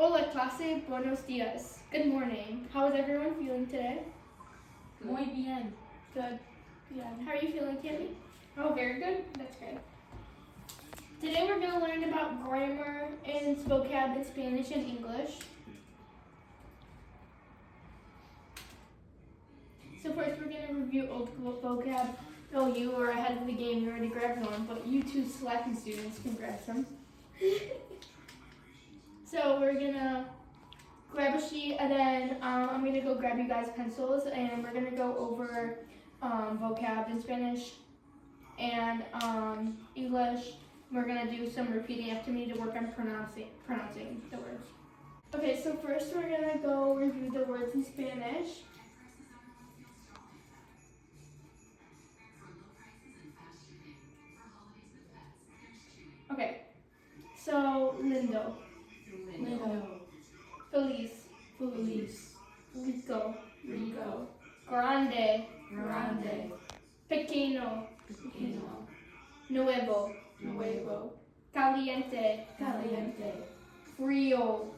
Hola clase, buenos dias. Good morning. How is everyone feeling today? Muy bien. Good. How are you feeling, Tammy? Oh, very good. That's great. Today we're going to learn about grammar and vocab in Spanish and English. So first we're going to review old vocab. Oh, you are ahead of the game. You already grabbed one, but you two slacking students can grab some. So we're going to grab a sheet, and then I'm going to go grab you guys pencils, and we're going to go over vocab in Spanish and English. We're going to do some repeating after me to work on pronouncing the words. Okay, so first we're going to go review the words in Spanish. Okay, so lindo, feliz, rico, grande, pequeño, nuevo, caliente, frío,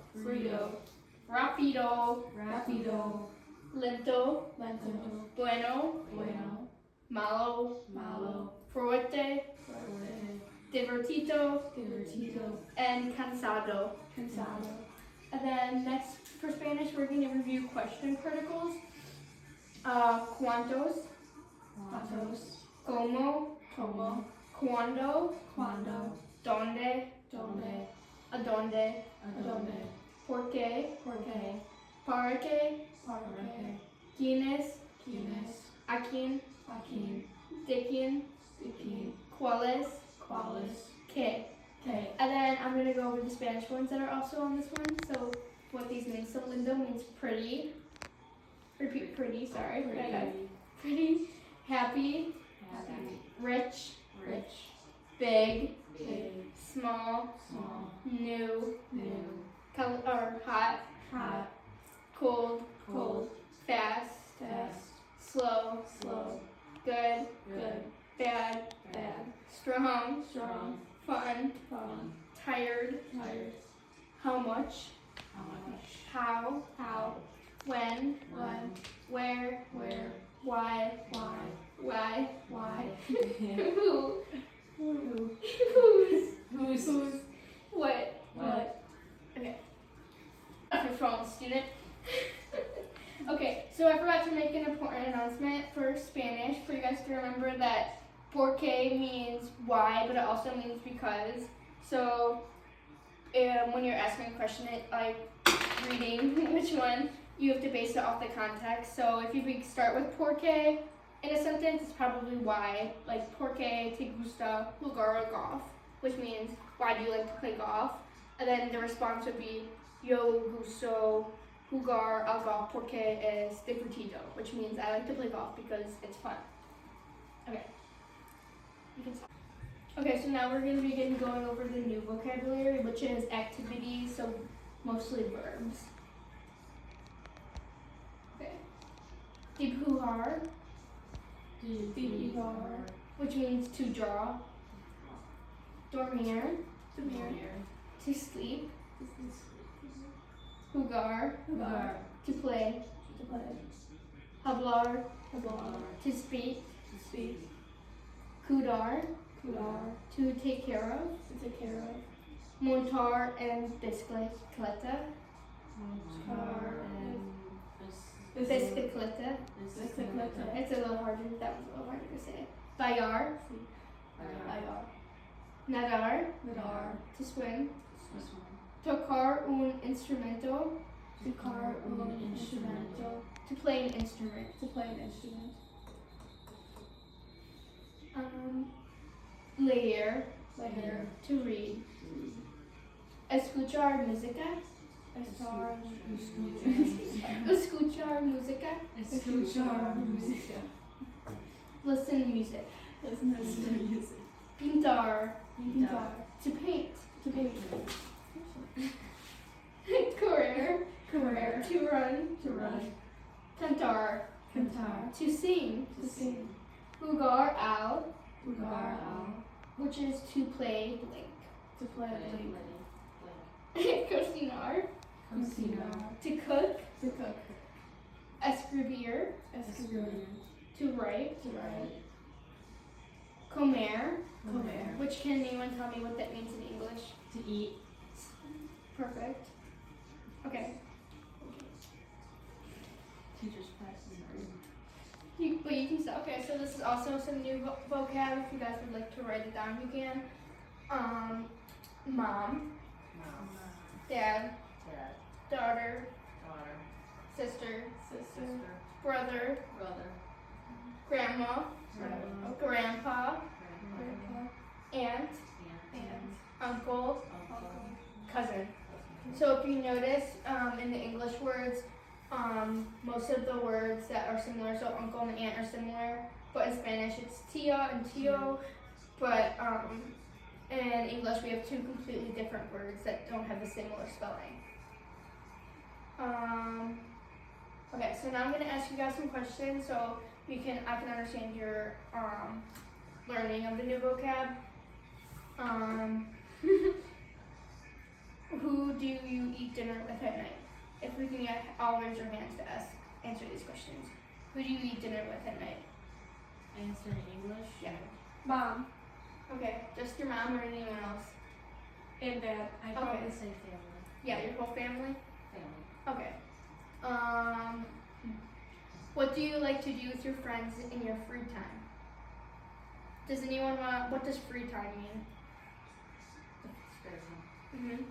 rápido, lento, bueno, malo, fuerte, divertido, and cansado. And then next for Spanish, we're going to review question particles. ¿Cuántos? ¿Cómo? ¿Cuándo? ¿Dónde? ¿A dónde? ¿Por qué? ¿Para qué? ¿Quiénes? ¿A quién? ¿De quién? ¿Cuáles? ¿Qué? And then I'm going to go over the Spanish ones that are also on this one. So what these mean. So lindo means pretty. Repeat pretty, sorry. Pretty. Happy. Rich. Big. Small. New. Color, or hot. Cold. Fast. Slow. Good. Bad. Strong. Fun. Tired. How much? How. When. Where. Why. Whose. What. Okay. Off your phone, student. Okay, so I forgot to make an important announcement for Spanish for you guys to remember that por qué means why, but it also means because. So when you're asking a question, like reading which one, you have to base it off the context. So if you start with por qué in a sentence, it's probably why. Like por qué te gusta jugar al golf, which means why do you like to play golf? And then the response would be yo gusto jugar al golf porque es divertido, which means I like to play golf because it's fun. Okay. You can stop. Okay, so now we're going to begin going over the new vocabulary, which is activities, so mostly verbs. Okay. Dibujar, which means to draw. Dormir, to sleep. Jugar, to play. Hablar, to speak. Cuidar, to take care of. Montar and bicicleta. Bicicleta. It's a little harder. That was a little harder to say. Bailar. Nadar. To swim. Tocar un instrumento. To play an instrument. Leer. To read. Escuchar música. Escuchar música. Listen to music. Pintar. To paint. Correr. To run. Cantar. To sing. Jugar al. Which is to play blank. Cocinar. Cocina. To cook. To cook. Escribir. Escribir. To write. To write. Comer. Comer. Which can anyone tell me what that means in English? To eat. Perfect. Okay. Teacher's pet. But you can stop. Okay, so this is also some new vocab. If you guys would like to write it down, you can. Mom, Mom, dad, dad, daughter, daughter, sister, Sister. brother, brother, grandma, Grandma. grandpa, grandpa, aunt, Aunt. uncle, uncle, cousin. So if you notice, in the English words, most of the words that are similar, so uncle and aunt are similar, but in Spanish it's tia and tío, but in English we have two completely different words that don't have a similar spelling. Okay, so now I'm gonna ask you guys some questions so I can understand your learning of the new vocab. Who do you eat dinner with at night? If we can get all raise your hands to answer these questions. Who do you eat dinner with at night? Answer in English. Yeah. Mom. Okay, just your mom or anyone else? And dad. I probably say family. Yeah, your whole family? family, Okay. What do you like to do with your friends in your free time? Does anyone what does free time mean? spare time, Mm-hmm.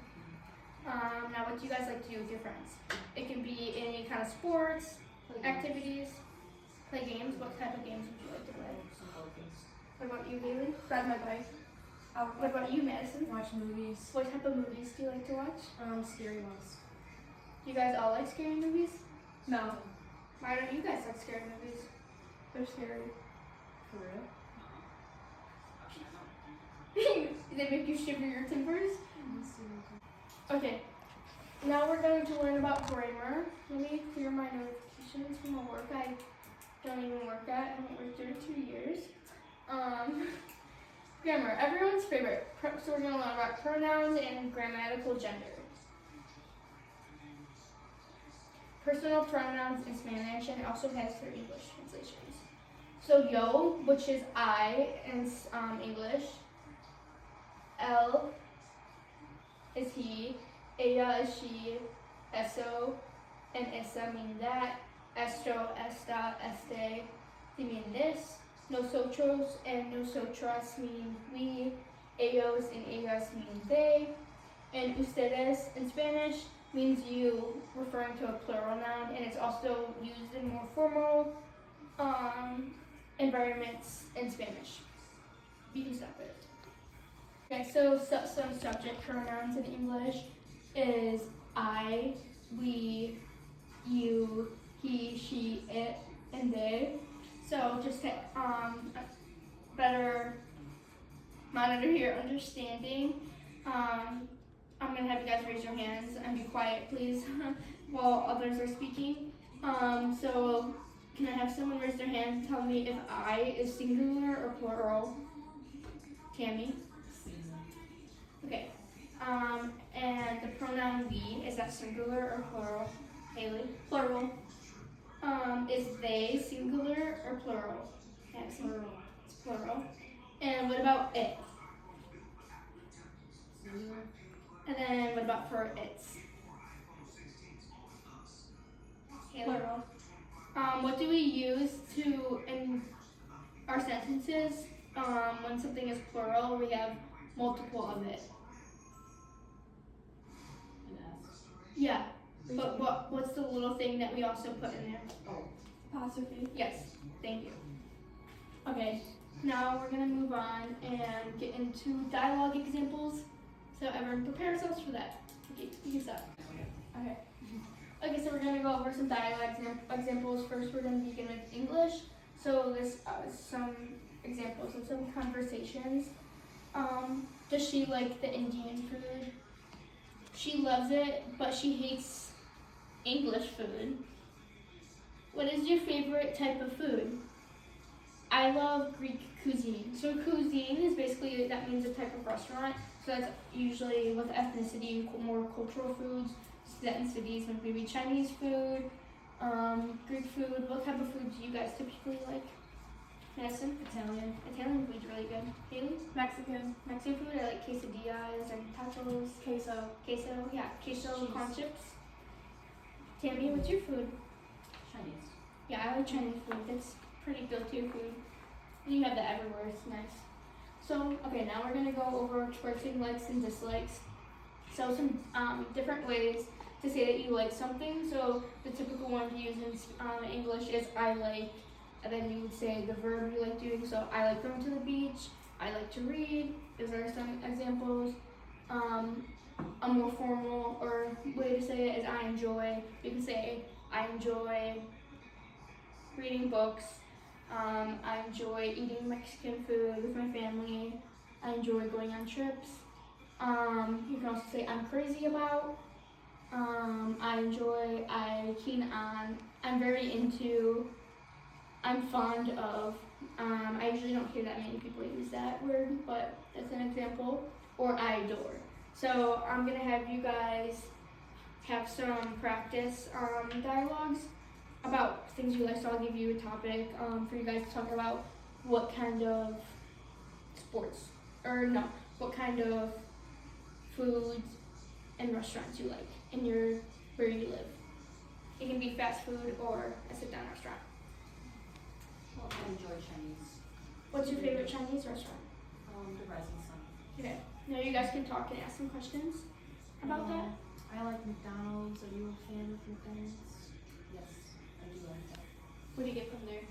Now what do you guys like to do with your friends? It can be any kind of sports, activities, play games. What type of games would you like to play? some board games, What about you, Haley? Ride my bike. What about you, Madison? Watch movies. What type of movies do you like to watch? Scary ones. Do you guys all like scary movies? No. Why don't you guys like scary movies? They're scary. For real? They make you shiver your timbers? Okay, now we're going to learn about grammar. Let me clear my notifications from a work I don't even work at. I haven't worked there in 2 years. Grammar, everyone's favorite. So we're going to learn about pronouns and grammatical gender. Personal pronouns in Spanish, and it also has their English translations. So yo, which is I in English. El is he, ella is she, eso and esa mean that, esto, esta, este, they mean this, nosotros and nosotras mean we, ellos and ellas mean they, and ustedes in Spanish means you, referring to a plural noun, and it's also used in more formal environments in Spanish. You can stop it. Okay, so some subject pronouns in English is I, we, you, he, she, it, and they. So just to better monitor your understanding, I'm gonna have you guys raise your hands and be quiet, please, while others are speaking. So can I have someone raise their hand and tell me if I is singular or plural? Tammy. Okay. And the pronoun we, is that singular or plural? Haley? Plural. Is they singular or plural? Nancy? Plural. It's plural. And what about it? Singular. And then what about for its? Haley? Plural. What do we use to, in our sentences, when something is plural, we have multiple of it? An S. Yeah, but what's the little thing that we also put in there? Apostrophe. Yes, thank you. Okay, now we're gonna move on and get into dialogue examples. So everyone prepare yourselves for that. Okay, you can stop. Okay. Okay, so we're gonna go over some dialogue examples. First, we're gonna begin with English. So this some examples of some conversations. Does she like the Indian food? She loves it, but she hates English food. What is your favorite type of food? I love Greek cuisine. So cuisine is basically, that means a type of restaurant. So that's usually with ethnicity and more cultural foods. that in cities, like maybe Chinese food, Greek food. What type of food do you guys typically like? Madison? Italian. Italian food's really good. Haley? Mexican. Mexican food, I like quesadillas and tacos. Queso. Queso, yeah, queso Cheese. corn chips. Tammy, what's your food? Chinese. Yeah, I like Chinese food. That's pretty go-to food. And you have that everywhere. It's nice. So, okay, now we're gonna go over expressing likes and dislikes. So some different ways to say that you like something. So the typical one to use in English is I like, and then you would say the verb you like doing. So I like going to the beach. I like to read. Those are some examples. A more formal or way to say it is I enjoy. You can say I enjoy reading books. I enjoy eating Mexican food with my family. I enjoy going on trips. You can also say I'm crazy about. I enjoy, I keen on, I'm very into, I'm fond of. I usually don't hear that many people use that word, but that's an example. Or I adore. So I'm gonna have you guys have some practice dialogues about things you like. So I'll give you a topic for you guys to talk about what kind of sports, or no, what kind of foods and restaurants you like in where you live. It can be fast food or a sit-down restaurant. Well, I enjoy Chinese. What's your favorite Chinese restaurant? The Rising Sun. Okay. Now you guys can talk and ask some questions about that. I like McDonald's. Are you a fan of McDonald's? Yes, I do like that. What do you get from there?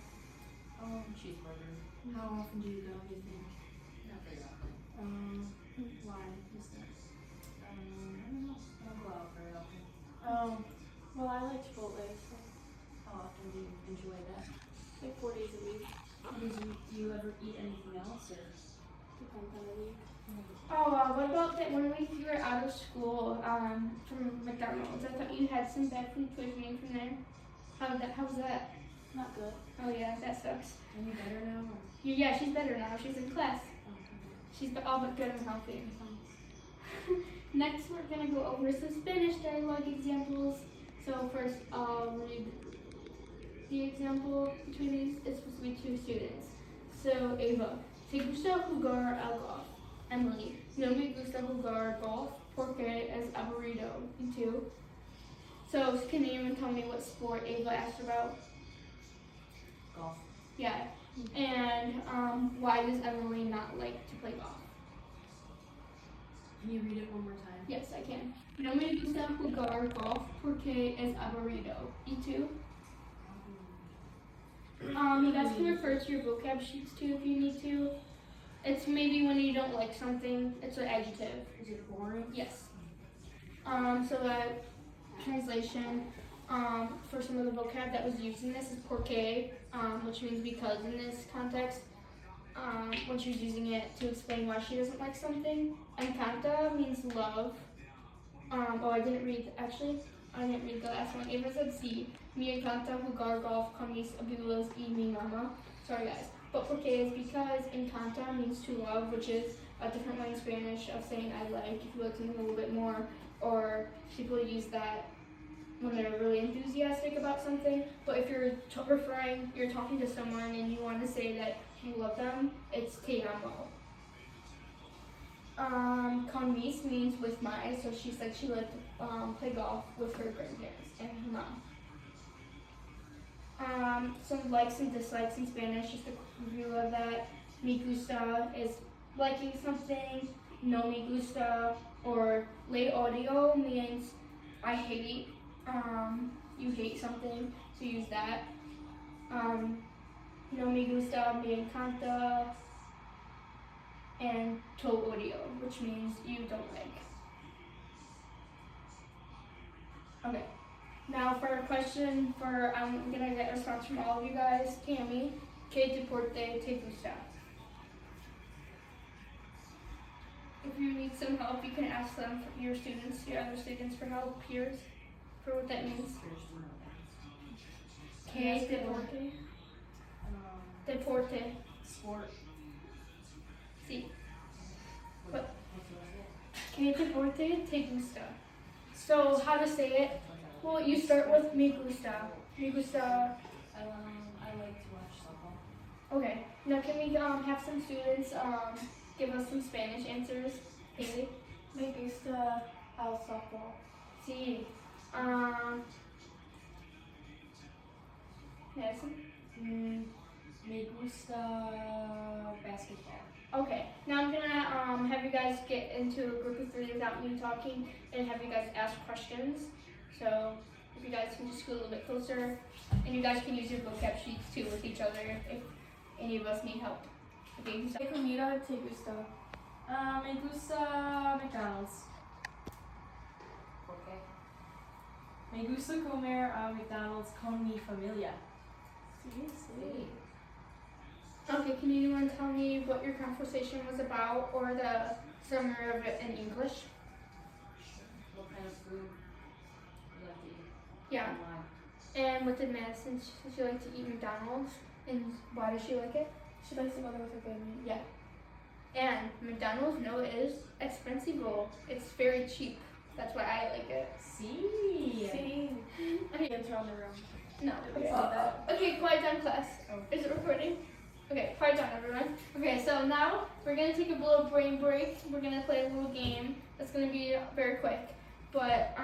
Cheeseburger. How often do you go, do you think? Not very often. Why is that? I don't know. I don't go out very often. Well, I like Chipotle, so How often do you enjoy that? like 4 days a week. Do you ever eat anything else, or? Depends on the week. Oh, what about that when you were out of school from McDonald's? I thought you had some bad food poisoning from there. How's that? Not good. Oh yeah, that sucks. Are you better now, or? Yeah, she's better now. She's in class. She's all but good and healthy. Next, we're gonna go over some Spanish dialogue examples. So first, I'll read the example between these. It's supposed to be two students. So Ava, ¿te gusta jugar al golf? Emily, no me gusta jugar golf porque es aburrido. You too. So can anyone tell me what sport Ava asked about? Golf. Yeah. And why does Emily not like to play golf? Can you read it one more time? Yes, I can. No me gusta jugar golf porque es aburrido. You too? You guys can refer to your vocab sheets too if you need to. It's maybe when you don't like something, it's an adjective. Is it boring? Yes. So that translation for some of the vocab that was used in this is porque, which means because in this context. When she's using it to explain why she doesn't like something. Encanta means love. I didn't read the last one. Ava said sí. Me encanta jugar golf con mis abuelos y mi mamá. Sorry guys. But porque is because encanta means to love, which is a different way in Spanish of saying I like, if you like something a little bit more, or people use that when they're really enthusiastic about something. But if you're you're talking to someone and you want to say that you love them, it's te amo. Con mis means with my, so she said she liked to play golf with her grandparents and her mom. Some likes and dislikes in Spanish, just a review of that. Me gusta is liking something. No me gusta, or le odio means I hate. You hate something, so use that. No me gusta, me encanta, and to odio, which means you don't like. Okay, now for a question I'm gonna get a response from all of you guys. Tammy, ¿qué deporte te gusta? If you need some help, you can ask them, your other students for help, peers, for what that means. ¿Qué deporte? Deporte. Sport. Sí. What's ¿Qué deporte te gusta? So how to say it? Well, you start with me gusta. Me gusta. I like to watch softball. Okay. Now can we have some students give us some Spanish answers? Haley? Me gusta el softball. Sí. Madison? Me gusta basketball. Okay. Now I'm gonna have you guys get into a group of 3 without me talking and have you guys ask questions. So if you guys can just go a little bit closer, and you guys can use your vocab sheets too with each other if any of us need help. Okay. So, ¿Qué comida te gusta? Me gusta McDonald's. Okay. Me gusta comer a McDonald's con mi familia. Sí. okay. Can anyone tell me what your conversation was about or the summary of it in English? What kind of food you like to eat? Yeah. And why? And what did Madison? She like to eat McDonald's, and why does she like it? She likes to go there with her family. Yeah. And McDonald's, no, it is expensive. It's very cheap. That's why I like it. Sí. Sí. Okay. Kids around the room. No. Okay. Okay, quiet down, class. Is it recording? Okay, quiet down, everyone. Okay, so now we're gonna take a little brain break. We're gonna play a little game. That's gonna be very quick, but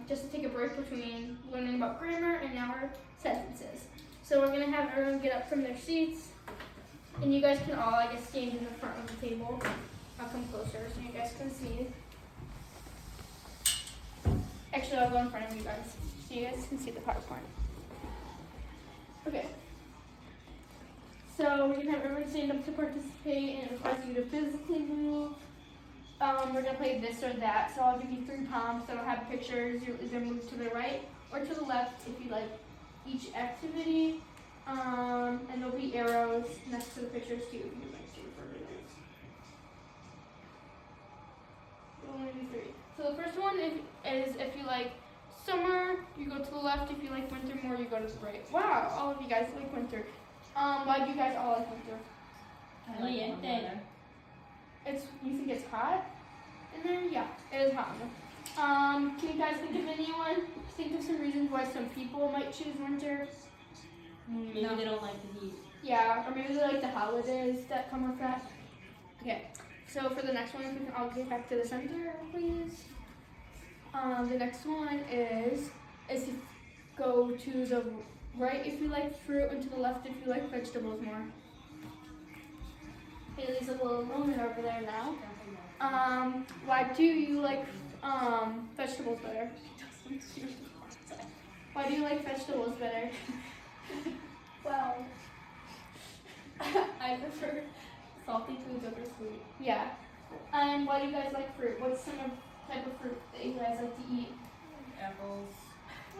just to take a break between learning about grammar and our sentences. So we're gonna have everyone get up from their seats, and you guys can all, I guess, stand in the front of the table. I'll come closer so you guys can see. Actually, I'll go in front of you guys so you guys can see the PowerPoint. Okay. So we're gonna have everyone stand up to participate, and it requires you to physically move. We're gonna play this or that. So I'll give you 3 prompts that'll have pictures. You either move to the right or to the left if you like each activity. And there'll be arrows next to the pictures too if you'd like to refer to those. We'll only do 3. So the first one is if you like summer, you go to the left. If you like winter more, you go to the right. Wow, all of you guys like winter. Why do you guys all like winter? Caliente. You think it's hot in there? Yeah, it is hot. Can you guys think of some reasons why some people might choose winter? Maybe they don't like the heat. Yeah, or maybe they like the holidays that come with that. Okay, so for the next one, if we can all get back to the center, please. The next one is to go to the right if you like fruit, and to the left if you like vegetables more. Haley's a little loner over there now. Why do you like vegetables better? Why do you like vegetables better? Well, I prefer salty foods over sweet. Yeah. And why do you guys like fruit? What's some type of fruit that you guys like to eat? Apples.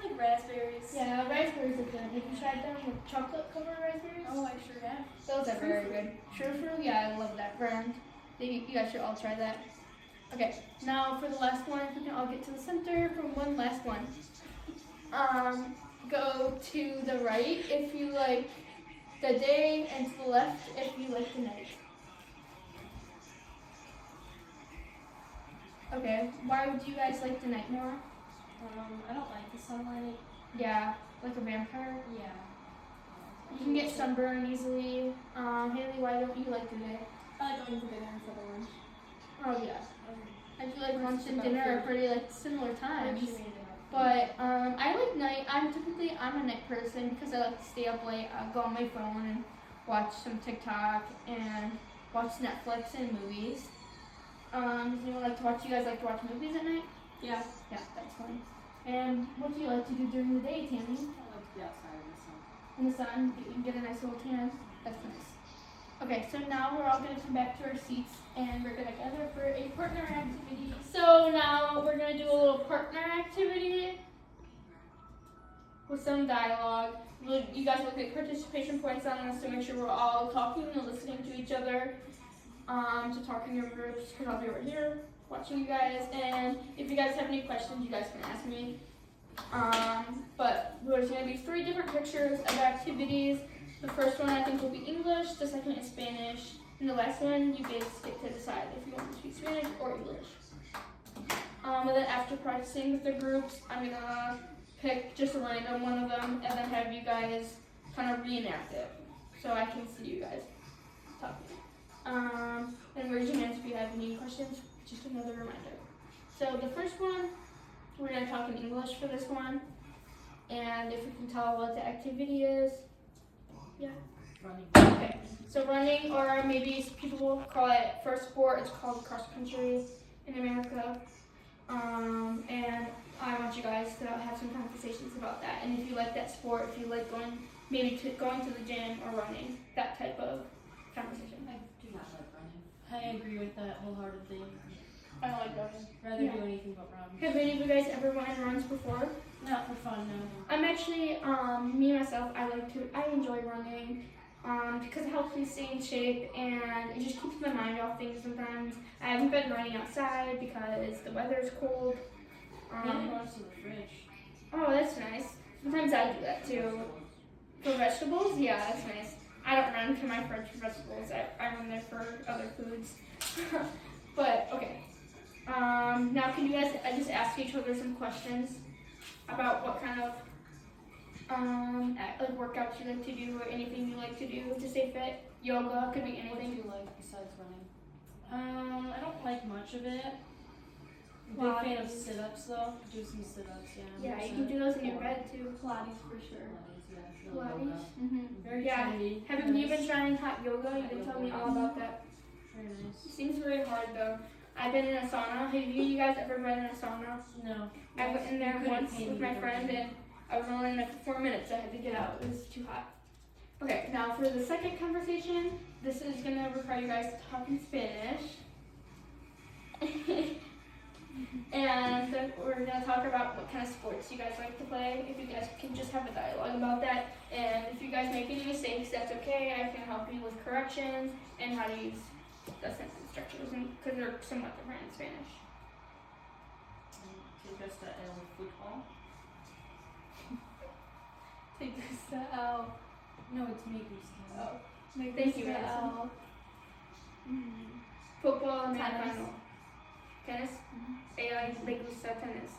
I like raspberries. Yeah, raspberries are good. Have you tried them with chocolate covered raspberries? Oh, I sure have. Those are very good. True fruit? Yeah, I love that brand. You guys should all try that. Okay, now for the last one, if we can all get to the center for one last one. Go to the right if you like the day, and to the left if you like the night. Okay, why would you guys like the night more? I don't like the sunlight. Yeah, like a vampire. Yeah. You can get sunburned easily. Haley, why don't you like the day? I like going to dinner instead of lunch. Oh yeah. I feel like lunch and dinner are pretty like similar times. She made it up. But I like night. I'm a night person because I like to stay up late. I'll go on my phone and watch some TikTok and watch Netflix and movies. Does anyone like to watch? You guys like to watch movies at night? Yeah. Yeah, that's fun. And what do you like to do during the day, Tammy? I like to be outside in the sun. In the sun, you can get a nice little tan. That's nice. Okay, so now we're all gonna come back to our seats and we're gonna gather for a partner activity. So now we're gonna do a little partner activity with some dialogue. You guys will get participation points on this to make sure we're all talking and listening to each other. To talk in your groups, because I'll be right here watching you guys. And if you guys have any questions, you guys can ask me. But there's gonna be 3 different pictures of activities. The first one I think will be English, the second is Spanish, and the last one you guys get to decide if you want to speak Spanish or English. And then after practicing with the groups, I'm gonna pick just a random one of them and then have you guys kind of reenact it so I can see you guys talking. And raise your hands if you have any questions. Just another reminder. So the first one, we're gonna talk in English for this one. And if you can tell what the activity is. Yeah. Running. Okay. So running, or maybe people will call it for sport, it's called cross country in America. And I want you guys to have some conversations about that. And if you like that sport, if you like going to the gym or running, that type of conversation. I do not like running. I agree with that wholeheartedly. I don't like running. Rather Yeah. do anything but run. Have any of you guys ever run runs before? Not for fun, no. I'm actually, me myself, I enjoy running, because it helps me stay in shape and it just keeps my mind off things sometimes. I haven't been running outside because the weather's cold. Really close to the fridge. Oh, that's nice. Sometimes I do that too. For vegetables, yeah, that's nice. I don't run to my fridge for vegetables. I run there for other foods. But, okay. Now can you guys just ask each other some questions about what kind of like workouts you like to do or anything you like to do to stay fit? Yoga, could be What do anything. you like besides running? I don't like much of it. Wow. Big fan of sit-ups though. Do some sit-ups, yeah. Yeah, you can do those in your bed too. Pilates for sure. Pilates, yeah, I feel Pilates. yoga. Mm-hmm. Very Yeah. trendy. Haven't you Nice. been trying hot yoga? You can tell me all about that. Very It nice. seems very hard though. I've been in a sauna. Have you guys ever been in a sauna? No. I went in there You couldn't once pay with me my to friend go. and I was only in there for 4 minutes. I had to get out. It was too hot. Okay, now for the second conversation, this is gonna require you guys to talk in Spanish. And then we're gonna talk about what kind of sports you guys like to play. If you guys can just have a dialogue about that. And if you guys make any mistakes, that's okay. I can help you with corrections and how to use the sentence structures because they're somewhat different in Spanish. Take us to El Football. Take this to L. No, it's me who's Oh. Make Thank this you, to Madison. L. Football Tennis. americano. Tennis? A le gusta tennis.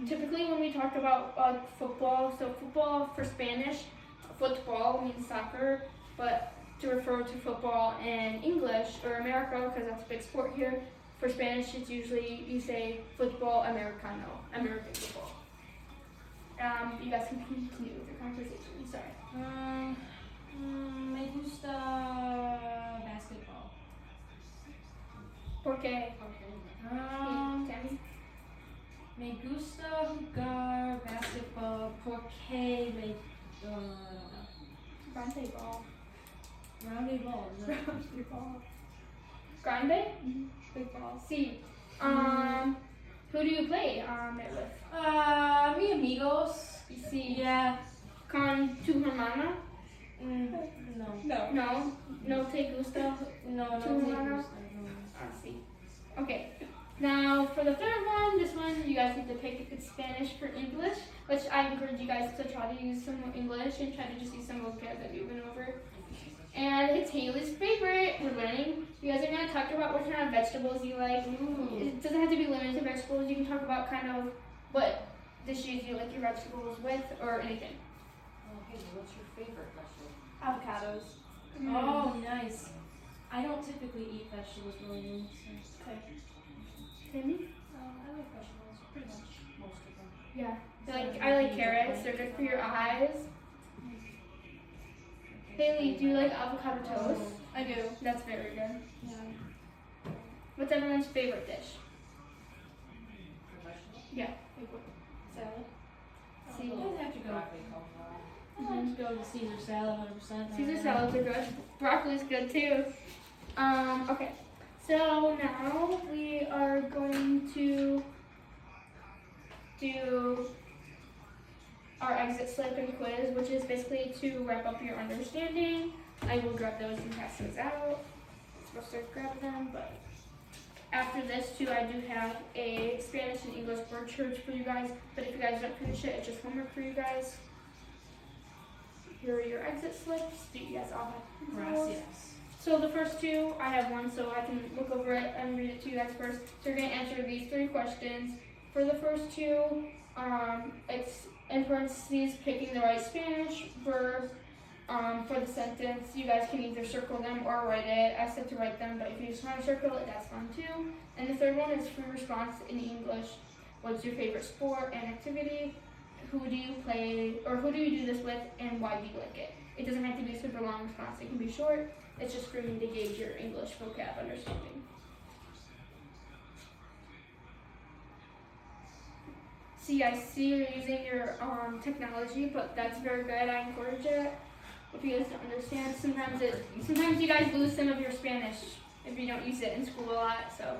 Typically when we talk about football, so football for Spanish, football means soccer, but to refer to football in English or America, because that's a big sport here, for Spanish it's usually, you say football americano, American football. You guys can continue with your conversation, sorry. Me gusta basketball. Porque, Tammy? Me gusta jugar basketball porque me Grande ball. roundy ball. is it? Grande ball. Grande? Big ball. See. Who do you play it with? Mi amigos. See. Yeah. Con tu hermana? No. No. No te gusta? No, Tu no. hermana? See. Okay. Now for the third one, this one you guys need to pick it's Spanish for English, which I encourage you guys to try to use some English and try to just use some vocab that we went over. And it's Haley's favorite. We're learning. You guys are gonna talk about what kind of vegetables you like. It doesn't have to be limited to vegetables. You can talk about kind of what dishes you like your vegetables with or anything. Okay, what's your favorite vegetable? Avocados. Oh, nice. I don't typically eat vegetables really. So. Okay. Tammy? I like vegetables, pretty much. Most of them. Yeah. I like carrots. They're good for your eyes. Haley, do you like avocado toast? I do. That's very good. Yeah. What's everyone's favorite dish? For vegetables? Salad. See. You don't have to go. Broccoli, cauliflower. I like to go to Caesar salad 100%. Caesar salads are good. Broccoli's good too. Okay. So now we are going to do our exit slip and quiz, which is basically to wrap up your understanding. I will grab those and pass those out. I'm supposed to grab them, but after this too, I do have a Spanish and English word church for you guys. But if you guys don't finish it, it's just homework for you guys. Here are your exit slips. Do you guys all have those? Gracias. So the first two, I have one, so I can look over it and read it to you guys first. So you're gonna answer these 3 questions. For the first two, it's in parentheses picking the right Spanish verb. For the sentence, you guys can either circle them or write it. I said to write them, but if you just want to circle it, that's fine too. And the third one is free response in English. What's your favorite sport and activity? Who do you play, or who do you do this with, and why do you like it? It doesn't have to be a super long response. It can be short. It's just for me to gauge your English vocab understanding. See, I see you're using your technology, but that's very good. I encourage it. If you guys don't understand, sometimes you guys lose some of your Spanish if you don't use it in school a lot. So.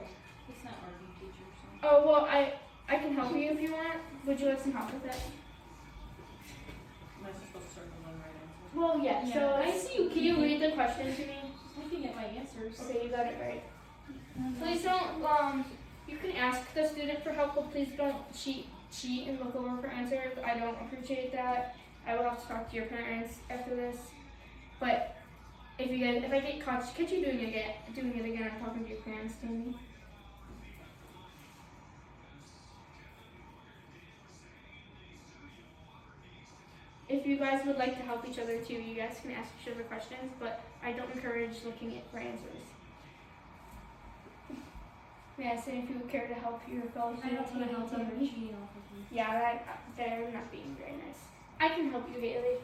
It's not working, teacher, so. Oh well, I can help you if you want. Would you like some help with it? Am I supposed to circle one right answer? Well, yeah. Yeah, So I see you can you read the question to me? Looking at my answers. Okay, you got it right. Please don't. You can ask the student for help, but please don't cheat and look over for answers. I don't appreciate that. I will have to talk to your parents after this. But if I get caught you doing it again, I'm talking to your parents, Tammy. If you guys would like to help each other too, you guys can ask each other questions, but I don't encourage looking at for answers. Yes, and if you would care to help your fellow I don't want to help them Tammy. cheating off of me. Yeah, they're not being very nice. I can help you, Haley.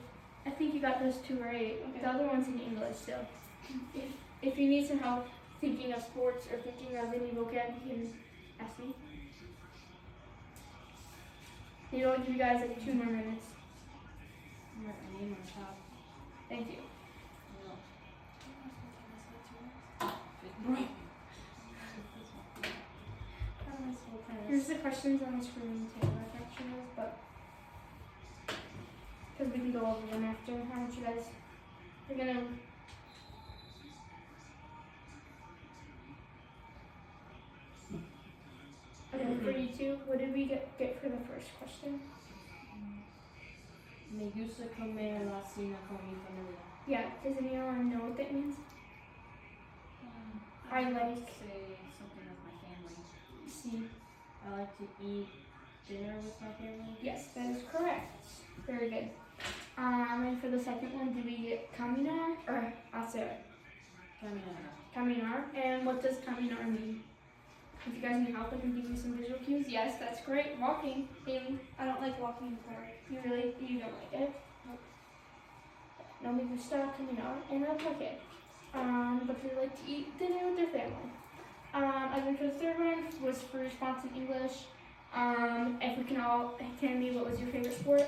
I think you got those 2 right. Okay. The other one's in English still. If you need some help thinking of sports or thinking of any vocab, you can ask me. Maybe I'll give you guys like 2 more minutes. Write my name on top. Thank you. Here's the questions on the screen too. I can't show those, but because we can go over them after. How much you guys are gonna. Okay, for you two, what did we get for the first question? Me gusta comer la cena con mi familia. Yeah, does anyone know what that means? I like. Say something with my family. See. I like to eat dinner with my family. Yes, that is correct. Very good. And for the second one, did we get caminar or hacer? Caminar. And what does caminar mean? If you guys need help, I can give you some visual cues. Yes, that's great. Walking, Haley. I don't like walking in the park. You don't like it? Nope. No me gusta caminar en el parque. But they like to eat dinner with their family. And then for the third one was for response in English. If we can all tell me what was your favorite sport?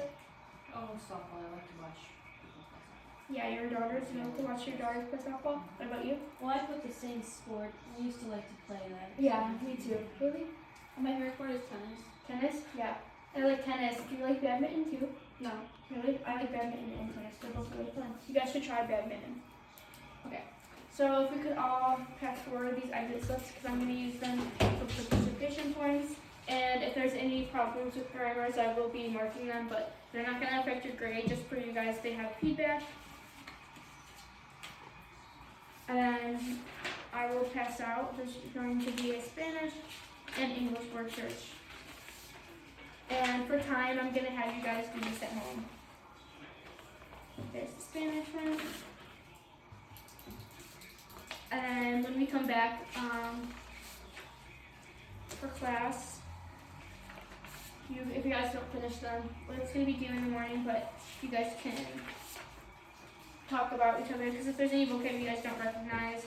Oh, softball, I like to watch people play softball. Yeah, your daughters. You like to watch your daughters play softball. What about you? Well, I put the same sport. I used to like to play that. Yeah, me too. Really? My favorite sport is tennis. Tennis? Yeah. I like tennis. Do you like badminton too? No. Really? I like badminton and tennis. They're both really fun. You guys should try badminton. Okay. So if we could all pass forward these exit slips because I'm going to use them for participation points. And if there's any problems with grammars, I will be marking them, but they're not going to affect your grade. Just for you guys, they have feedback. And I will pass out. There's going to be a Spanish and English word search. And for time, I'm going to have you guys do this at home. There's the Spanish one. And when we come back for class, if you guys don't finish them, well, it's going to be due in the morning, but you guys can talk about each other. Because if there's any vocab you guys don't recognize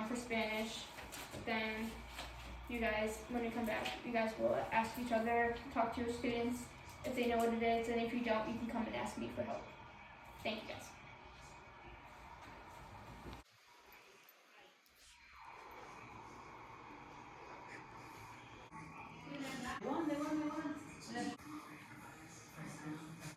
for Spanish, then you guys, when we come back, you guys will ask each other, talk to your students if they know what it is, and if you don't, you can come and ask me for help. Thank you guys.